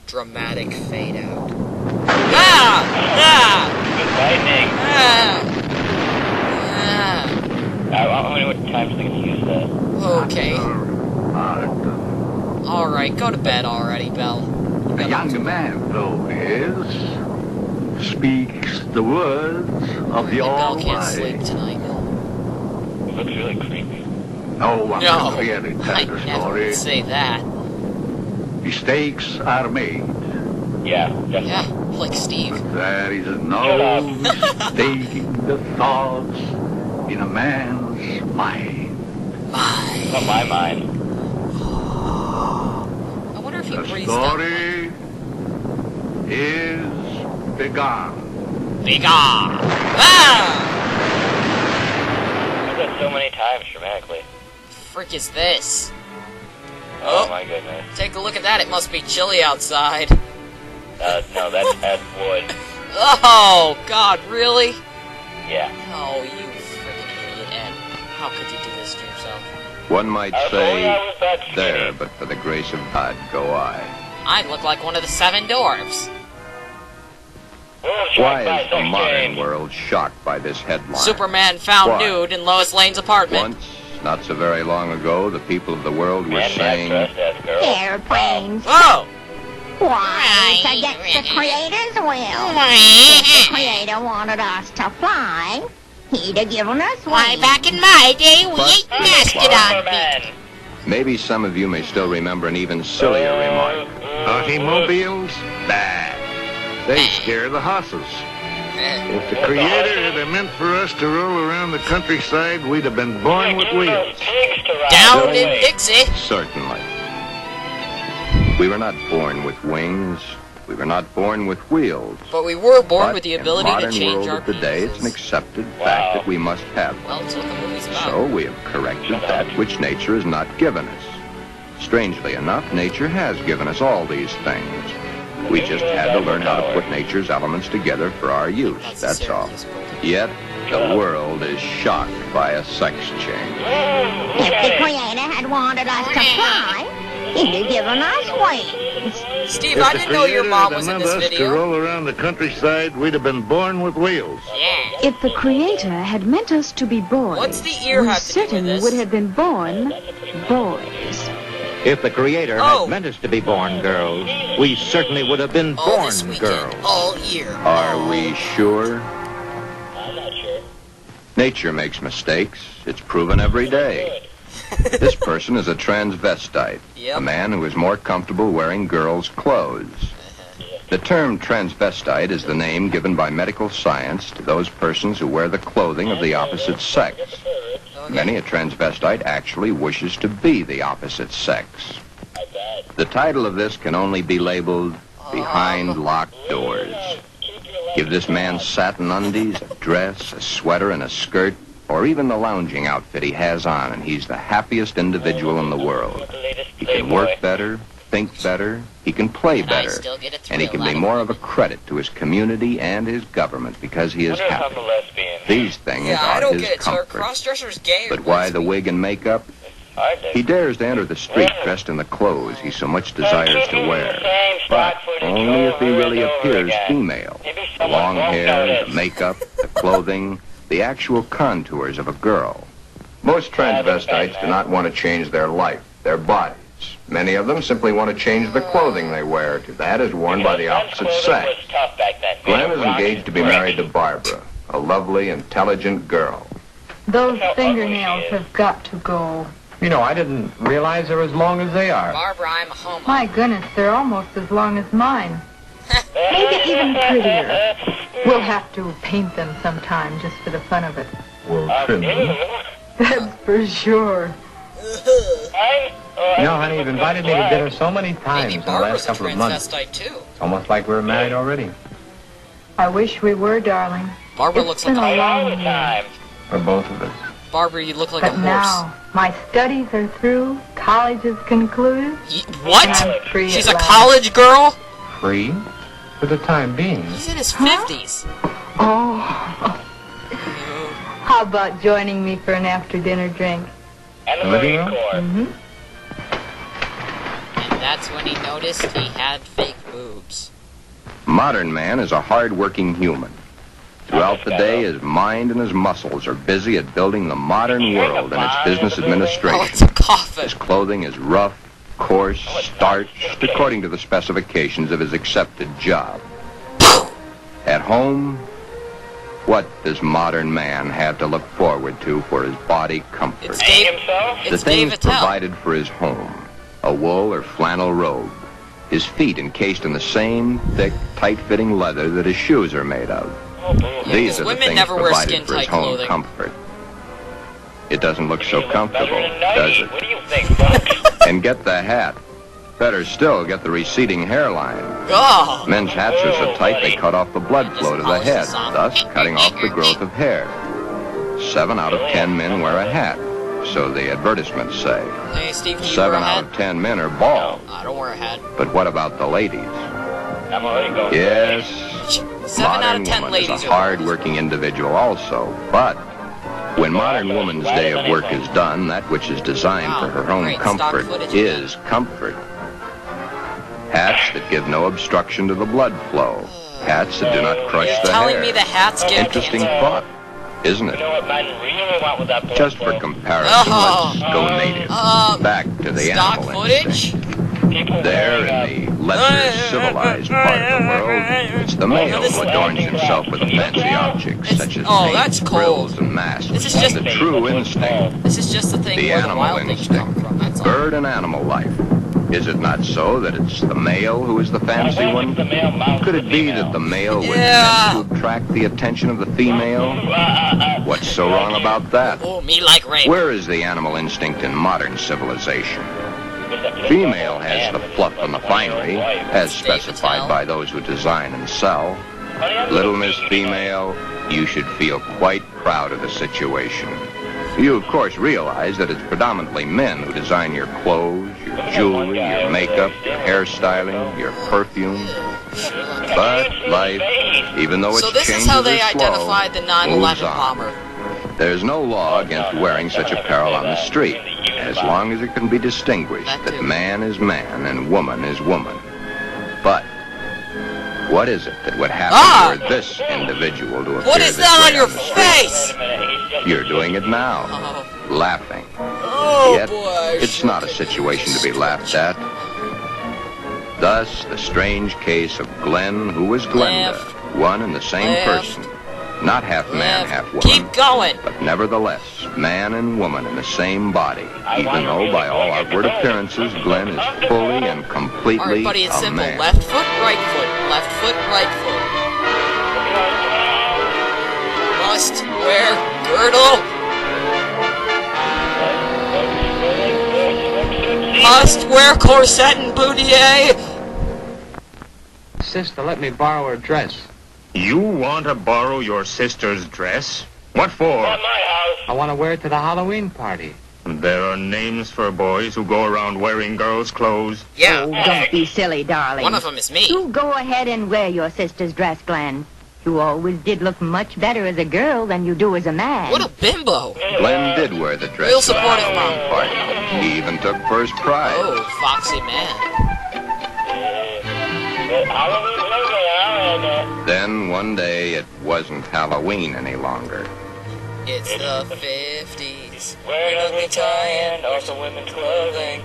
Dramatic fade out. Ah! Ah! Good lightning. Ah! I wonder what times they can use that. Okay. Alright, go to bed already, Belle. A young man, though, is speaks the words of the Belle can't Almighty. sleep tonight. It looks really creepy. No one No, can really I tell the never story. would say that. Mistakes are made, Yeah, definitely. Yeah, like Steve. but there is Shut no up. mistaking the thoughts in a man's mind. Bye. Not my mind. I wonder if he The breathes down. story is begun. Big ah! Ah! I've done so many times dramatically. Frick is this? Oh my goodness. Take a look at that. It must be chilly outside. No, that's wood. Oh, God, really? Yeah. Oh, you freaking idiot, Ed. How could you do this to yourself? One might I say, was that skinny. there, but for the grace of God go I. I'd look like one of the 7 dwarves. World shocked Why by is the sex modern change. world shocked by this headline? Superman found Why? nude in Lois Lane's apartment. Once, not so very long ago, the people of the world were And saying, that dress, girl. Airplanes. Whoa! Why? Against the Creator's will. If the Creator wanted us to fly, he'd have given us wings. Back in my day, we But- ate mastodon meat. Superman. maybe some of you may still remember an even sillier remark. Automobiles? Bad. They scare the horses. If the Creator had meant for us to roll around the countryside, we'd have been born with wheels. Pigs to ride Down away. in Dixie. Certainly. We were not born with wings. We were not born with wheels. But we were born But with the in ability to modern change world our of today, it's an penises. accepted Wow. fact that we must have one. Well, it's what the movie's about. So we have corrected that which nature has not given us. Strangely enough, nature has given us all these things. We just had to learn how to put nature's elements together for our use, that's all. Yet, the world is shocked by a sex change. If the Creator had wanted us to fly, he'd have given us wings. Steve, I didn't know your mom was in this to video. roll around the countryside, we'd have been born with wheels. Yeah. If the Creator had meant us to be boys, What's the ear we have to do with certainly this? would have been born boys. If the Creator Oh. had meant us to be born girls, we certainly would have been All born this weekend, girls. all year. Are we sure? I'm not sure. Nature makes mistakes. It's proven every day. This person is a transvestite, Yep. a man who is more comfortable wearing girls' clothes. The term transvestite is the name given by medical science to those persons who wear the clothing of the opposite sex. Many a transvestite actually wishes to be the opposite sex. The title of this can only be labeled Behind Locked Doors. Give this man satin undies, a dress, a sweater, and a skirt, or even the lounging outfit he has on, and he's the happiest individual in the world. He can work better, think better, he can play And I better, still get a and he thrill can out be of more it. of a credit to his community and his government because he is Wonder if I'm happy. a lesbian. These things Yeah, I are don't his get it. So are comfort. cross-dressers gay or But why the lesbian? wig and makeup? Hard to- He dares to enter the street dressed in the clothes he so much desires to wear, but only if he really appears female. The long hair, the makeup, the clothing, the actual contours of a girl. Most transvestites do not want to change their life, their bodies. Many of them simply want to change the clothing they wear to that is worn by the opposite sex. Glen is engaged to be married to Barbara, a lovely, intelligent girl. Those fingernails have got to go. You know, I didn't realize they're as long as they are. Barbara, I'm a homo. My goodness, they're almost as long as mine. Maybe even prettier. We'll have to paint them sometime just for the fun of it. We'll trim them. That's for sure. You know, honey, you've invited me to dinner so many times Maybe in the Barbara's last a couple of months. transvestite, too. It's almost like we're married already. I wish we were, darling. Barbara It's looks been like a a... long year. For both of us. Barbara, you look like a But horse. now, my studies are through, college is concluded, What? and I'm free She's at a last. college girl? Free? For the time being. He's in his 50s. Oh. How about joining me for an after-dinner drink? And the The living Marine room? Corps. Mm-hmm. And that's when he noticed he had fake boobs. Modern man is a hard-working human. Throughout the day, his mind and his muscles are busy at building the modern world and its business Oh, administration. it's a coffin. His clothing is rough, coarse, starched, according to the specifications of his accepted job. At home, what does modern man have to look forward to for his body comfort? It's Dave. The It's Dave things Attell. provided for his home: a wool or flannel robe, his feet encased in the same thick, tight-fitting leather that his shoes are made of. These are the women things never wear provided for his skin-tight home clothing. comfort. It doesn't look so comfortable, does it? What do you think, folks? And get the hat. Better still, get the receding hairline. Oh, Men's hats are so tight they cut off the blood flow to the head, Polish song. thus cutting off the growth of hair. 7 out of 10 men wear a hat, so the advertisements say. hey, Steve, do you 7 wear a out hat? of 10 men are bald. I don't wear a hat. But what about the ladies? I'm already going. Yes, 7 out modern of 10 woman ladies is a are hard-working individual also, but when modern woman's day of work is done, that which is designed for her own Great stock comfort footage is comfort. Hats that give no obstruction to the blood flow. Hats that do not crush the telling hair. me the hats give Interesting cancer. thought, isn't You it? know what men really want with that blood Just for flow? comparison, Oh. let's go native. Back to the Stock animal footage? instinct. People There wearing, in the lesser civilized part of the world, it's the male who adorns himself with fancy objects It's- such as oh, paint, that's cold. frills, and masks. This is just- the true instinct, This is just the thing the where the animal wild things come instinct, from, that's all. bird and animal life. Is it not so that it's the male who is the fancy one? the male mounts Could it be that the male was Yeah. meant to attract the attention of the female? What's so wrong about that? Oh, me like rape. Where is the animal instinct in modern civilization? Female has the fluff and the finery, as specified by those who design and sell. Little Miss Female, you should feel quite proud of the situation. You, of course, realize that it's predominantly men who design your clothes, your jewelry, your makeup, your hairstyling, your perfume. But life, even though it's So this is changes how they are slow, identified the moves 9/11 on. bomber. There's no law against wearing such apparel on the street, as long as it can be distinguished that man is man and woman is woman. But what is it that would happen were this individual to appear What is this that way on your the street? face? You're doing it now, Oh, laughing. oh Yet, boy. it's not a situation to be laughed at. Thus, the strange case of Glen, who was Glenda, Left. one and the same Left. person. Not half man, Left. half woman. Keep going. But nevertheless, man and woman in the same body, even though by all outward appearances Glen is fully and All completely right, buddy, it's a simple. man. Left foot, right foot. Left foot, right foot. Must wear girdle. Must wear corset and boudier. Sister, let me borrow her dress. You want to borrow your sister's dress? What for? At my house. I want to wear it to the Halloween party. There are names for boys who go around wearing girls' clothes. Yeah, Oh, don't be silly, darling. one of them is me. You go ahead and wear your sister's dress, Glen. You always did look much better as a girl than you do as a man. What a bimbo. Glen did wear the dress Real to the supportive Halloween mom. party. He even took first prize. Oh, foxy man. Halloween logo, Then one day it wasn't Halloween any longer. It's the 50s. Wearing Ugly ugly tie tie and and also women's clothing.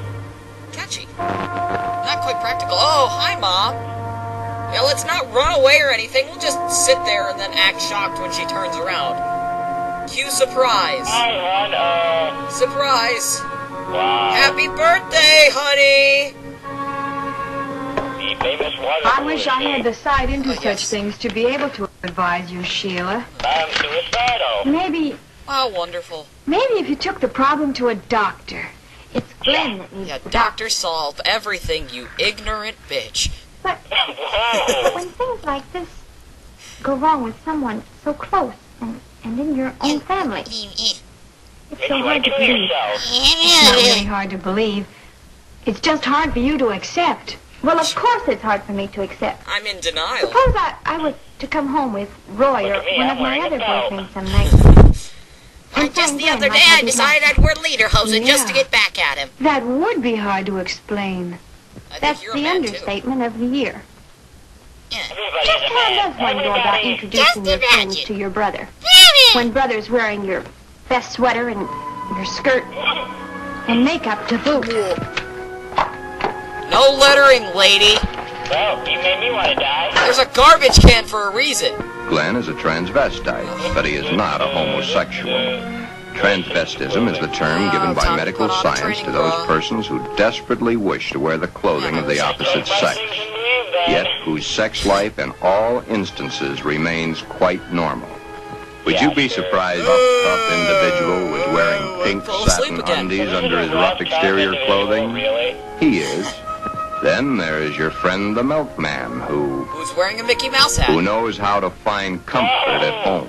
Catchy. Not quite practical. Oh, hi, Mom. Yeah, let's not run away or anything. We'll just sit there and then act shocked when she turns around. Cue surprise. Hi, hon. Surprise. Wow. Happy birthday, honey. The famous one. I wish I had the sight into Oh, such yes. things to be able to advise you, Sheila. I'm suicidal. Maybe Oh, wonderful. if you took the problem to a doctor. It's Glen that needs Yeah, the doctor solve everything, you ignorant bitch. But Whoa. when things like this go wrong with someone so close and in your own family, it's Make so you hard like to kill believe. yourself. It's not really hard to believe. It's just hard for you to accept. Well, of course it's hard for me to accept. I'm in denial. Suppose I was to come home with Roy Look or at me, one I'm of my wearing a other belt. boyfriends some night. And Just find the Glen other might day have I his decided knife. I'd wear lederhosen just to Yeah. get back at him. That would be hard to explain. I think That's you're a the man, too. understatement of the year. Just how does one go about introducing your friends to your brother? When brother's wearing your best sweater and your skirt and makeup to boot. No lettering, lady. Well, you made me want to die. There's a garbage can for a reason. Glen is a transvestite, but he is not a homosexual. Transvestism is the term given by medical science to those persons who desperately wish to wear the clothing of the opposite sex, yet whose sex life in all instances remains quite normal. Would you be surprised a tough individual was wearing pink satin undies under his rough exterior clothing? He is. Then there is your friend the milkman, who's wearing a Mickey Mouse hat. Who knows how to find comfort at home.